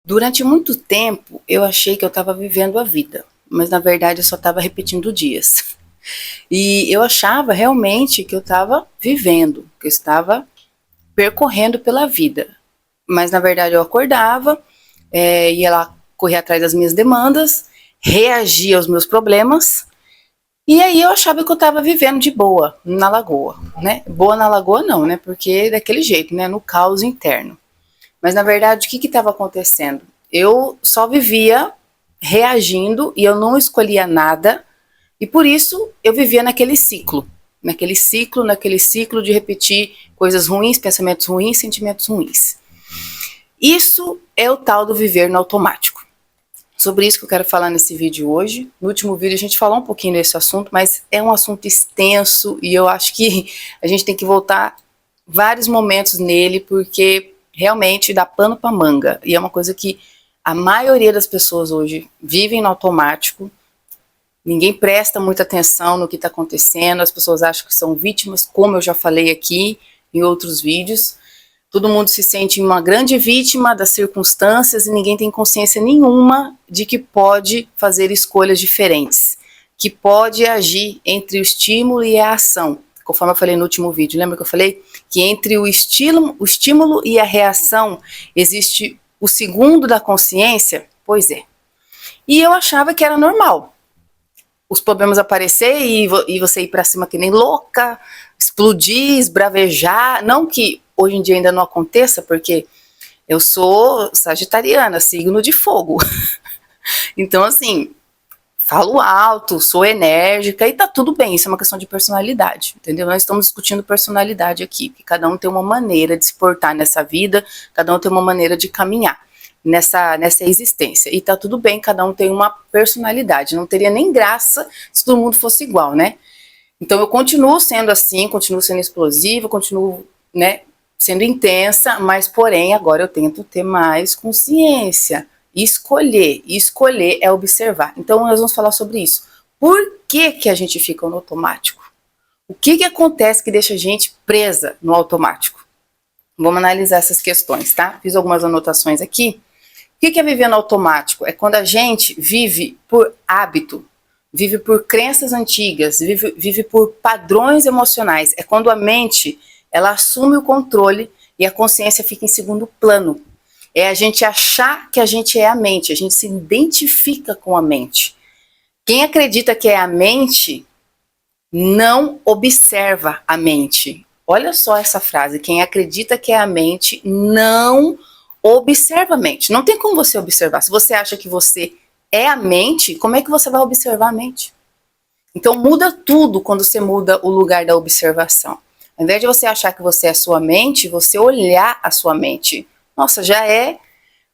Durante muito tempo, eu achei que eu estava vivendo a vida, mas na verdade eu só estava repetindo dias. E eu achava realmente que eu estava vivendo, que eu estava percorrendo pela vida. Mas na verdade eu acordava, ia lá correr atrás das minhas demandas, reagia aos meus problemas, e aí eu achava que eu estava vivendo de boa na lagoa, né? Boa na lagoa não, né? Porque daquele jeito, né? No caos interno. Mas na verdade, o que estava acontecendo? Eu só vivia reagindo e eu não escolhia nada, e por isso eu vivia naquele ciclo de repetir coisas ruins, pensamentos ruins, sentimentos ruins. Isso é o tal do viver no automático. Sobre isso que eu quero falar nesse vídeo hoje. No último vídeo a gente falou um pouquinho desse assunto, mas é um assunto extenso e eu acho que a gente tem que voltar vários momentos nele, porque realmente dá pano para manga. E é uma coisa que a maioria das pessoas hoje vivem no automático. Ninguém presta muita atenção no que está acontecendo, as pessoas acham que são vítimas, como eu já falei aqui em outros vídeos. Todo mundo se sente uma grande vítima das circunstâncias e ninguém tem consciência nenhuma de que pode fazer escolhas diferentes, que pode agir entre o estímulo e a ação. Conforme eu falei no último vídeo, lembra que eu falei que entre o estímulo e a reação existe o segundo da consciência? Pois é. E eu achava que era normal os problemas aparecer e você ir para cima que nem louca, explodir, esbravejar. Não que hoje em dia ainda não aconteça, porque eu sou sagitariana, signo de fogo. Então, assim, falo alto, sou enérgica e tá tudo bem, isso é uma questão de personalidade, entendeu? Nós estamos discutindo personalidade aqui, que cada um tem uma maneira de se portar nessa vida, cada um tem uma maneira de caminhar nessa existência. E tá tudo bem, cada um tem uma personalidade. Não teria nem graça se todo mundo fosse igual, né? Então eu continuo sendo assim, continuo sendo explosiva, continuo, né, sendo intensa, mas porém agora eu tento ter mais consciência. Escolher é observar. Então nós vamos falar sobre isso. Por que a gente fica no automático? O que acontece que deixa a gente presa no automático? Vamos analisar essas questões, tá? Fiz algumas anotações aqui. O que é viver no automático? É quando a gente vive por hábito, vive por crenças antigas, vive por padrões emocionais. É quando a mente ela assume o controle e a consciência fica em segundo plano. É a gente achar que a gente é a mente, a gente se identifica com a mente. Quem acredita que é a mente não observa a mente. Olha só essa frase, quem acredita que é a mente não observa a mente. Não tem como você observar. Se você acha que você é a mente, como é que você vai observar a mente? Então muda tudo quando você muda o lugar da observação. Ao invés de você achar que você é a sua mente, você olhar a sua mente. Nossa, já é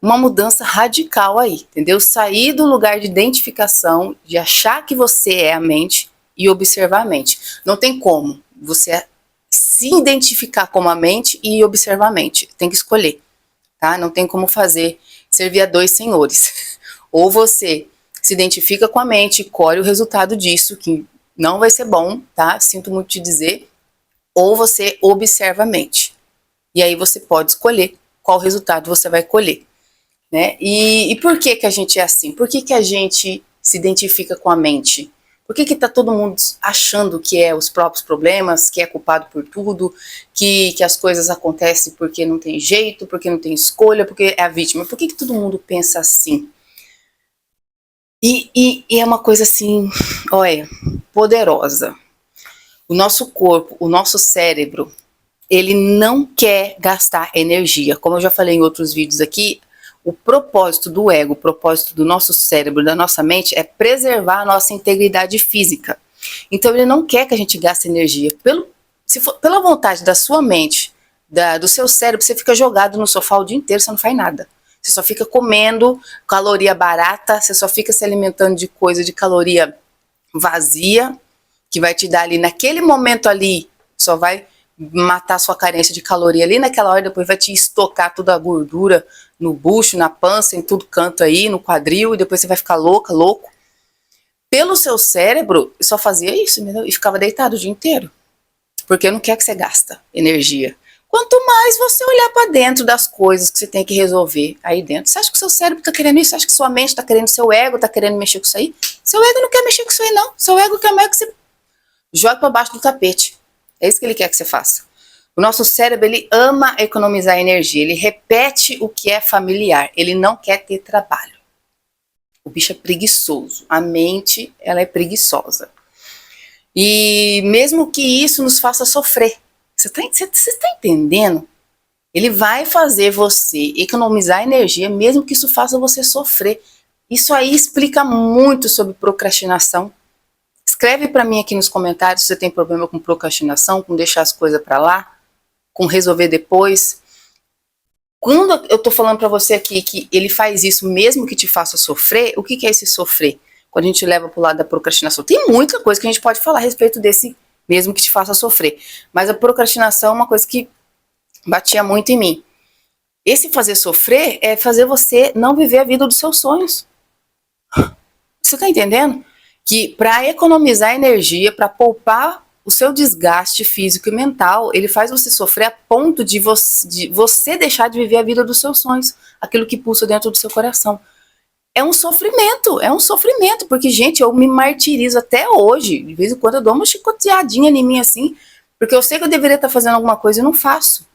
uma mudança radical aí, entendeu? Sair do lugar de identificação, de achar que você é a mente e observar a mente. Não tem como você se identificar como a mente e observar a mente. Tem que escolher, tá? Não tem como servir a dois senhores. Ou você se identifica com a mente, colhe o resultado disso, que não vai ser bom, tá? Sinto muito te dizer. Ou você observa a mente. E aí você pode escolher qual resultado você vai colher, né? E por que a gente é assim? Por que a gente se identifica com a mente? Por que tá todo mundo achando que é os próprios problemas, que é culpado por tudo, que as coisas acontecem porque não tem jeito, porque não tem escolha, porque é a vítima? Por que todo mundo pensa assim? E é uma coisa assim, olha, poderosa. O nosso corpo, o nosso cérebro, ele não quer gastar energia. Como eu já falei em outros vídeos aqui, o propósito do ego, o propósito do nosso cérebro, da nossa mente, é preservar a nossa integridade física. Então ele não quer que a gente gaste energia. Se for pela vontade da sua mente, do seu cérebro, você fica jogado no sofá o dia inteiro, você não faz nada. Você só fica comendo caloria barata, você só fica se alimentando de coisa de caloria vazia, que vai te dar ali, naquele momento ali, só vai matar sua carência de caloria ali naquela hora, depois vai te estocar toda a gordura no bucho, na pança, em tudo canto aí, no quadril, e depois você vai ficar louca, louco. Pelo seu cérebro, só fazia isso, entendeu? E ficava deitado o dia inteiro. Porque não quer que você gasta energia. Quanto mais você olhar para dentro das coisas que você tem que resolver aí dentro, você acha que o seu cérebro está querendo isso? Você acha que sua mente está querendo, seu ego está querendo mexer com isso aí? Seu ego não quer mexer com isso aí, não. Seu ego quer mais que você jogue para baixo do tapete. É isso que ele quer que você faça. O nosso cérebro, ele ama economizar energia. Ele repete o que é familiar. Ele não quer ter trabalho. O bicho é preguiçoso. A mente, ela é preguiçosa. E mesmo que isso nos faça sofrer. Você tá entendendo? Ele vai fazer você economizar energia, mesmo que isso faça você sofrer. Isso aí explica muito sobre procrastinação. Escreve para mim aqui nos comentários se você tem problema com procrastinação, com deixar as coisas para lá, com resolver depois. Quando eu tô falando para você aqui que ele faz isso mesmo que te faça sofrer, o que é esse sofrer? Quando a gente leva pro lado da procrastinação. Tem muita coisa que a gente pode falar a respeito desse mesmo que te faça sofrer. Mas a procrastinação é uma coisa que batia muito em mim. Esse fazer sofrer é fazer você não viver a vida dos seus sonhos. Você tá entendendo? Que para economizar energia, para poupar o seu desgaste físico e mental, ele faz você sofrer a ponto de você deixar de viver a vida dos seus sonhos, aquilo que pulsa dentro do seu coração. É um sofrimento, porque, gente, eu me martirizo até hoje. De vez em quando eu dou uma chicoteadinha em mim assim, porque eu sei que eu deveria estar fazendo alguma coisa e não faço.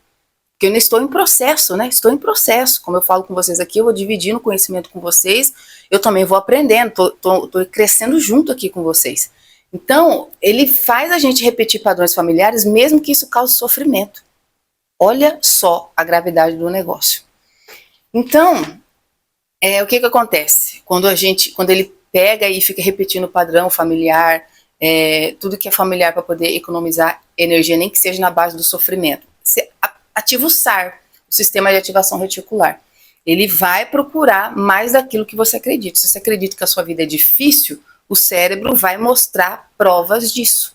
Porque eu ainda estou em processo, né? Estou em processo. Como eu falo com vocês aqui, eu vou dividindo conhecimento com vocês, eu também vou aprendendo, tô crescendo junto aqui com vocês. Então, ele faz a gente repetir padrões familiares, mesmo que isso cause sofrimento. Olha só a gravidade do negócio. Então, o que acontece? Quando ele pega e fica repetindo o padrão familiar, tudo que é familiar para poder economizar energia, nem que seja na base do sofrimento. Você ativa o SAR, o Sistema de Ativação Reticular. Ele vai procurar mais daquilo que você acredita. Se você acredita que a sua vida é difícil, o cérebro vai mostrar provas disso.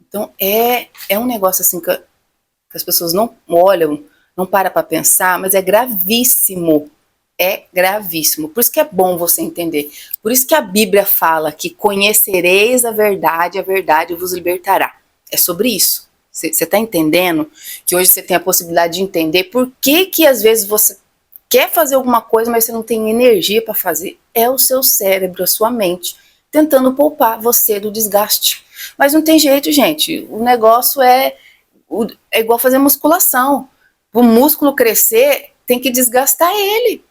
Então, é um negócio assim que as pessoas não olham, não param para pensar, mas é gravíssimo. É gravíssimo. Por isso que é bom você entender. Por isso que a Bíblia fala que conhecereis a verdade vos libertará. É sobre isso. Você está entendendo que hoje você tem a possibilidade de entender por que às vezes você quer fazer alguma coisa, mas você não tem energia para fazer? É o seu cérebro, a sua mente, tentando poupar você do desgaste. Mas não tem jeito, gente. O negócio é igual fazer musculação. O músculo crescer, tem que desgastar ele.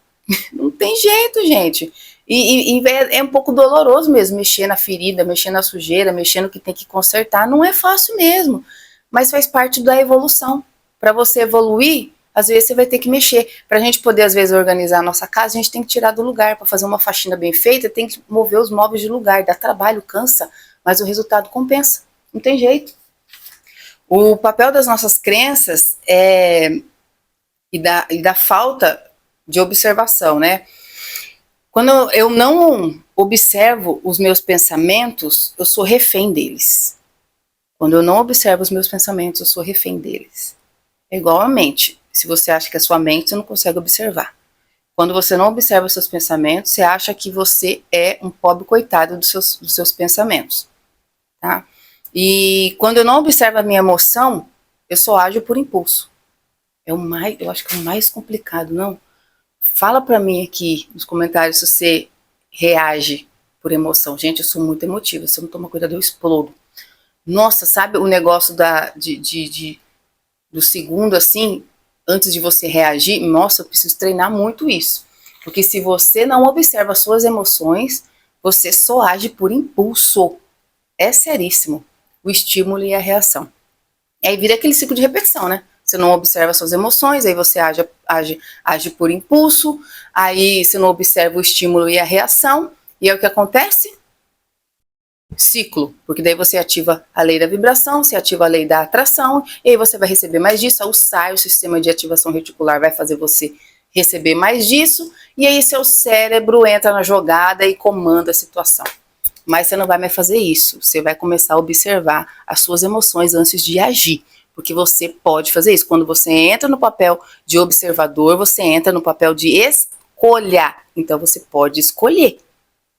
Não tem jeito, gente. E é um pouco doloroso mesmo mexer na ferida, mexer na sujeira, mexer no que tem que consertar. Não é fácil mesmo. Mas faz parte da evolução. Para você evoluir, às vezes você vai ter que mexer. Para a gente poder, às vezes, organizar a nossa casa, a gente tem que tirar do lugar. Para fazer uma faxina bem feita, tem que mover os móveis de lugar. Dá trabalho, cansa, mas o resultado compensa. Não tem jeito. O papel das nossas crenças e da falta de observação, né? Quando eu não observo os meus pensamentos, eu sou refém deles. Quando eu não observo os meus pensamentos, eu sou refém deles. É igual a mente. Se você acha que é sua mente, você não consegue observar. Quando você não observa os seus pensamentos, você acha que você é um pobre coitado dos seus pensamentos. Tá? E quando eu não observo a minha emoção, eu só ajo por impulso. Eu acho que é o mais complicado, não? Fala pra mim aqui nos comentários se você reage por emoção. Gente, eu sou muito emotiva. Se eu não tomar cuidado, eu explodo. Nossa, sabe o negócio do segundo, assim, antes de você reagir? Nossa, eu preciso treinar muito isso. Porque se você não observa as suas emoções, você só age por impulso. É seríssimo. O estímulo e a reação. E aí vira aquele ciclo de repetição, né? Você não observa suas emoções, aí você age por impulso, aí você não observa o estímulo e a reação, e aí o que acontece? Ciclo, porque daí você ativa a lei da vibração, você ativa a lei da atração, e aí você vai receber mais disso, o SAR, o Sistema de Ativação Reticular, vai fazer você receber mais disso, e aí seu cérebro entra na jogada e comanda a situação. Mas você não vai mais fazer isso, você vai começar a observar as suas emoções antes de agir. Porque você pode fazer isso. Quando você entra no papel de observador, você entra no papel de escolha. Então você pode escolher,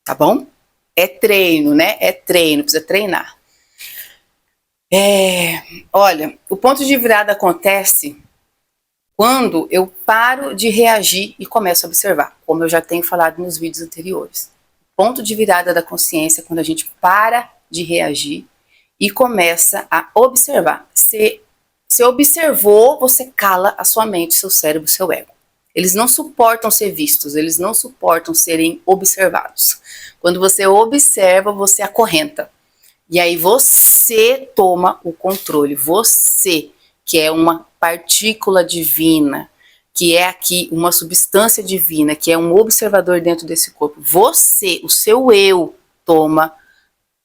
tá bom? É treino, né? É treino, precisa treinar. Olha, o ponto de virada acontece quando eu paro de reagir e começo a observar, como eu já tenho falado nos vídeos anteriores. Ponto de virada da consciência, quando a gente para de reagir e começa a observar. Você observou, você cala a sua mente, seu cérebro, seu ego. Eles não suportam ser vistos, eles não suportam serem observados. Quando você observa, você acorrenta. E aí você toma o controle, você, que é uma partícula divina, que é aqui uma substância divina, que é um observador dentro desse corpo. Você, o seu eu, toma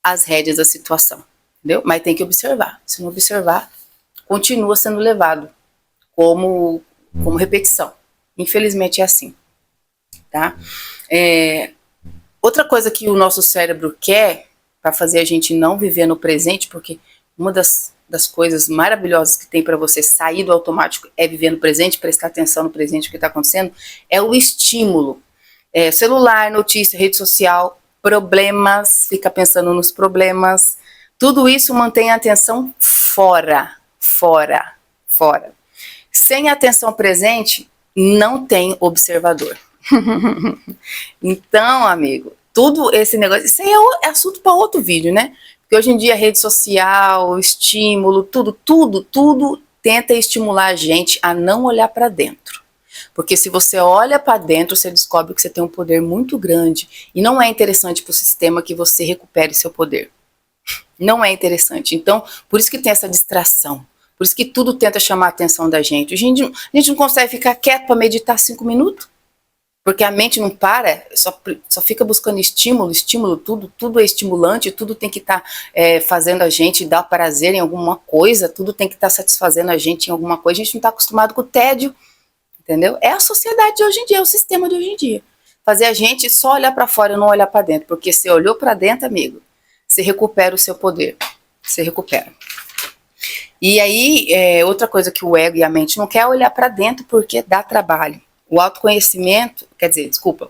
as rédeas da situação, entendeu? Mas tem que observar. Se não observar, continua sendo levado como repetição. Infelizmente é assim, tá? Outra coisa que o nosso cérebro quer, para fazer a gente não viver no presente, porque uma das coisas maravilhosas que tem para você sair do automático é viver no presente, prestar atenção no presente, o que está acontecendo, é o estímulo. Celular, notícia, rede social, problemas, fica pensando nos problemas, tudo isso mantém a atenção fora. Sem atenção presente, não tem observador. Então, amigo, tudo esse negócio, isso aí é assunto para outro vídeo, né? Porque hoje em dia rede social, estímulo, tudo tenta estimular a gente a não olhar para dentro. Porque se você olha para dentro, você descobre que você tem um poder muito grande e não é interessante para o sistema que você recupere seu poder. Não é interessante. Então, por isso que tem essa distração. Por isso que tudo tenta chamar a atenção da gente. A gente não consegue ficar quieto para meditar 5 minutos. Porque a mente não para, só fica buscando estímulo, tudo é estimulante, tudo tem que estar fazendo a gente dar prazer em alguma coisa, tudo tem que estar satisfazendo a gente em alguma coisa. A gente não está acostumado com o tédio, entendeu? É a sociedade de hoje em dia, é o sistema de hoje em dia. Fazer a gente só olhar para fora e não olhar para dentro, porque se olhou para dentro, amigo, você recupera o seu poder, você recupera. E aí, outra coisa que o ego e a mente não quer olhar para dentro porque dá trabalho. O autoconhecimento,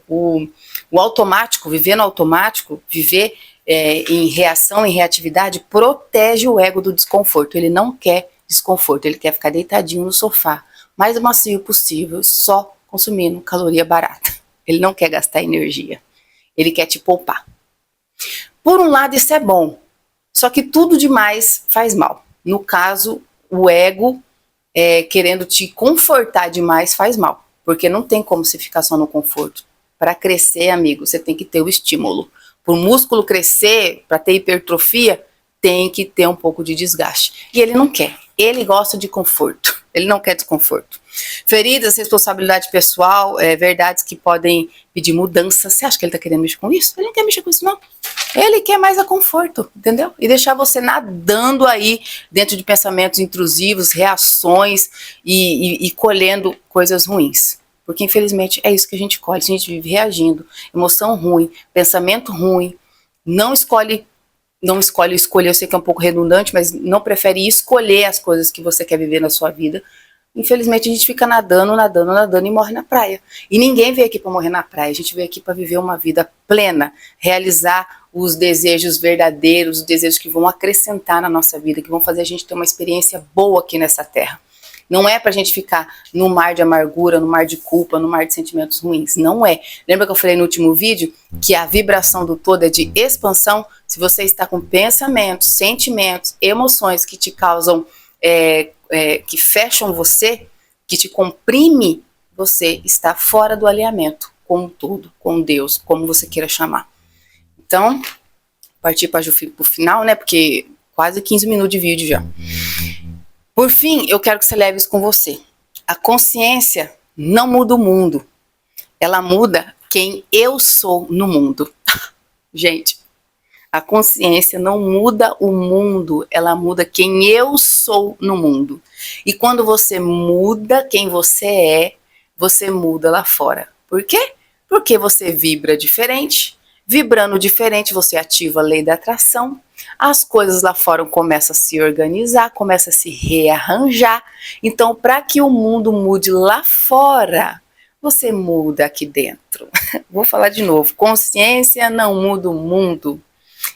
o automático, viver no automático, viver em reação, em reatividade, protege o ego do desconforto. Ele não quer desconforto, ele quer ficar deitadinho no sofá, mais macio possível, só consumindo caloria barata. Ele não quer gastar energia, ele quer te poupar. Por um lado, isso é bom, só que tudo demais faz mal. No caso, o ego querendo te confortar demais faz mal. Porque não tem como você ficar só no conforto. Para crescer, amigo, você tem que ter o estímulo. Para o músculo crescer, para ter hipertrofia, tem que ter um pouco de desgaste. E ele não quer. Ele gosta de conforto. Ele não quer desconforto. Feridas, responsabilidade pessoal, verdades que podem pedir mudança. Você acha que ele está querendo mexer com isso? Ele não quer mexer com isso, não. Ele quer mais a conforto, entendeu? E deixar você nadando aí dentro de pensamentos intrusivos, reações e colhendo coisas ruins. Porque, infelizmente, é isso que a gente colhe. A gente vive reagindo. Emoção ruim, pensamento ruim. Não escolhe escolher, eu sei que é um pouco redundante, mas não prefere escolher as coisas que você quer viver na sua vida. Infelizmente, a gente fica nadando e morre na praia. E ninguém veio aqui para morrer na praia. A gente veio aqui para viver uma vida plena, realizar os desejos verdadeiros, os desejos que vão acrescentar na nossa vida, que vão fazer a gente ter uma experiência boa aqui nessa terra. Não é pra gente ficar no mar de amargura, no mar de culpa, no mar de sentimentos ruins. Não é. Lembra que eu falei no último vídeo que a vibração do todo é de expansão? Se você está com pensamentos, sentimentos, emoções que te causam, que fecham você, que te comprime, você está fora do alinhamento com tudo, com Deus, como você queira chamar. Então, partir para o final, né? Porque quase 15 minutos de vídeo já. Por fim, eu quero que você leve isso com você. A consciência não muda o mundo. Ela muda quem eu sou no mundo. Gente, a consciência não muda o mundo, ela muda quem eu sou no mundo. E quando você muda quem você muda lá fora. Por quê? Porque você vibra diferente. Vibrando diferente, você ativa a lei da atração. As coisas lá fora começam a se organizar, começam a se rearranjar. Então, para que o mundo mude lá fora, você muda aqui dentro. Vou falar de novo. Consciência não muda o mundo.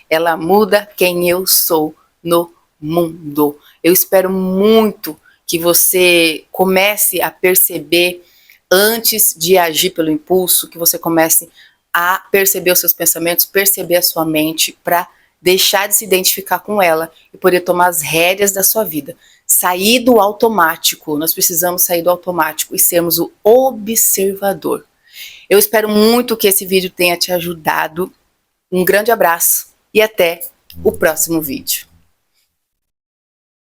Ela muda quem eu sou no mundo. Eu espero muito que você comece a perceber antes de agir pelo impulso, que você comece a perceber os seus pensamentos, perceber a sua mente, para deixar de se identificar com ela e poder tomar as rédeas da sua vida. Sair do automático, nós precisamos sair do automático e sermos o observador. Eu espero muito que esse vídeo tenha te ajudado. Um grande abraço e até o próximo vídeo.